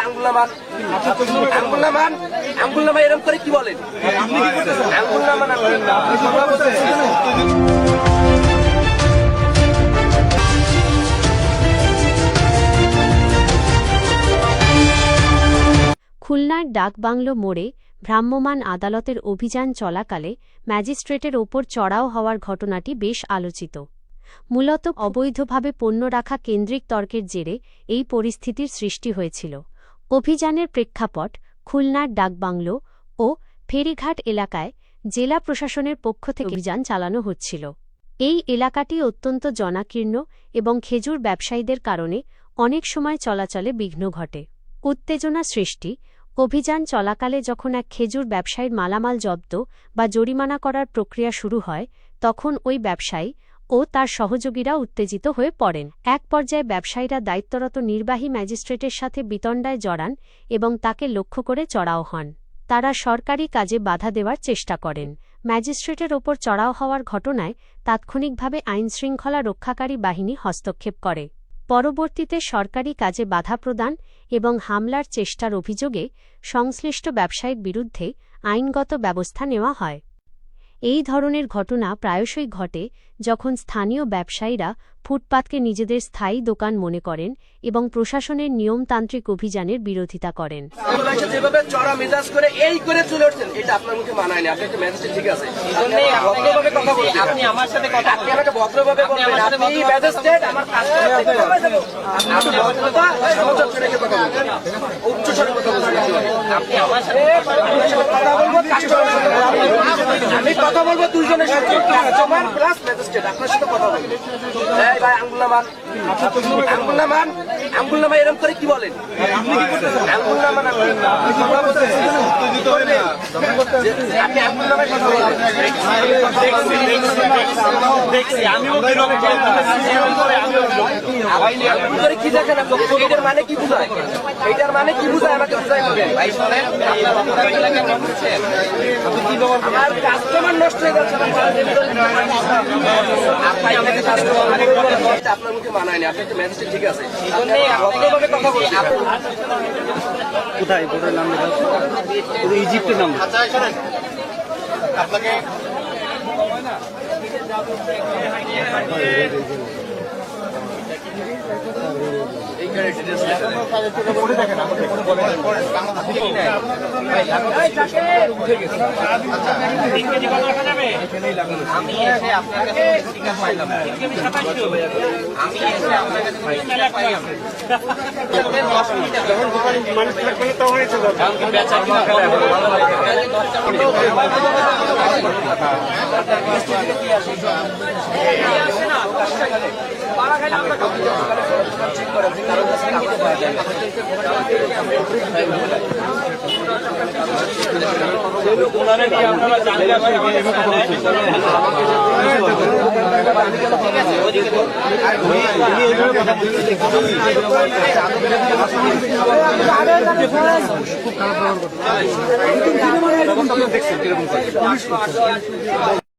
আঙ্গুল নামান এরকম করে কি বলেন? আঙ্গুল নামান খুলনার ডাকবাংলো মোড়ে ভ্রাম্যমাণ আদালতের অভিযান চলাকালে ম্যাজিস্ট্রেটের ওপর চড়াও হওয়ার ঘটনাটি বেশ আলোচিত। মূলত অবৈধভাবে পণ্য রাখা কেন্দ্রিক তর্কের জেরে এই পরিস্থিতির সৃষ্টি হয়েছিল। অভিযানের প্রেক্ষাপট খুলনার ডাকবাংলো ও ফেরিঘাট এলাকায় জেলা প্রশাসনের পক্ষ থেকে অভিযান চালানো হচ্ছিল। এই এলাকাটি অত্যন্ত জনাকীর্ণ এবং খেজুর ব্যবসায়ীদের কারণে অনেক সময় চলাচলে বিঘ্ন ঘটে। উত্তেজনা সৃষ্টি অভিযান চলাকালে যখন এক খেজুর ব্যবসায়ীর মালামাল জব্দ বা জরিমানা করার প্রক্রিয়া শুরু হয়, তখন ওই ব্যবসায়ী ও তার সহযোগীরা উত্তেজিত হয়ে পড়েন। এক পর্যায়ে ব্যবসায়ীরা দায়িত্বরত নির্বাহী ম্যাজিস্ট্রেটের সাথে বিতণ্ডায় জড়ান এবং তাকে লক্ষ্য করে চড়াও হন। তারা সরকারি কাজে বাধা দেওয়ার চেষ্টা করেন। ম্যাজিস্ট্রেটের ওপর চড়াও হওয়ার ঘটনায় তাৎক্ষণিকভাবে আইনশৃঙ্খলা রক্ষাকারী বাহিনী হস্তক্ষেপ করে। পরবর্তীতে সরকারি কাজে বাধা প্রদান এবং হামলার চেষ্টার অভিযোগে সংশ্লিষ্ট ব্যবসায়ীর বিরুদ্ধে আইনগত ব্যবস্থা নেওয়া হয়। এই ধরনের ঘটনা প্রায়শই ঘটে যখন স্থানীয় ব্যবসায়ীরা ফুটপাতকে নিজেদের স্থায়ী দোকান মনে করেন এবং প্রশাসনের নিয়মতান্ত্রিক অভিযানের বিরোধিতা করেন। যেভাবে চড়া মেজাজ করে এই করে চলে উঠছেন, এটা আপনার মুখে মানায় না। আপনি একটা ম্যাজিস্ট্রেট, ঠিক আছে, ভদ্রভাবে কথা বলছেন। আপনি আমার সাথে কথা বলছেন, আপনি আমাকে ভদ্রভাবে বলবেন। আপনি ম্যাজিস্ট্রেট, আমার কাজটা দেখতে হবে। আপনি ভদ্রতা সমঝোতা ছেড়ে কথা বলবেন, উচ্চ স্বরে কথা বলবেন। আপনি আমার সাথে কথা বলবো, আমি কথা বলবো দুইজনের সাথে, কাস্টমার প্লাস ম্যাজিস্ট্রেট, আপনার সাথে কথা বলবো। এই ভাই আঙ্গুল নামান এরকম করে কি বলেন? আঙ্গুল নামান আপনি আঙ্গুল নামায় কথা বলেন। কি দেখেন? এটার মানে কি বুঝায়? এইটার মানে কি বুঝায়? আমাকে বুঝাই বলেন। আমার কাস্টমার নষ্ট হয়ে যাচ্ছে। আপনার মুখে মানায় না। আপনি একটা ম্যাজিস্ট্রেট, ঠিক আছে, ভদ্রভাবে কথা বলছেন। কোথায় বোর্ডের নাম ইজিপ্টের নাম আপনাকে দেখছেন কিরকম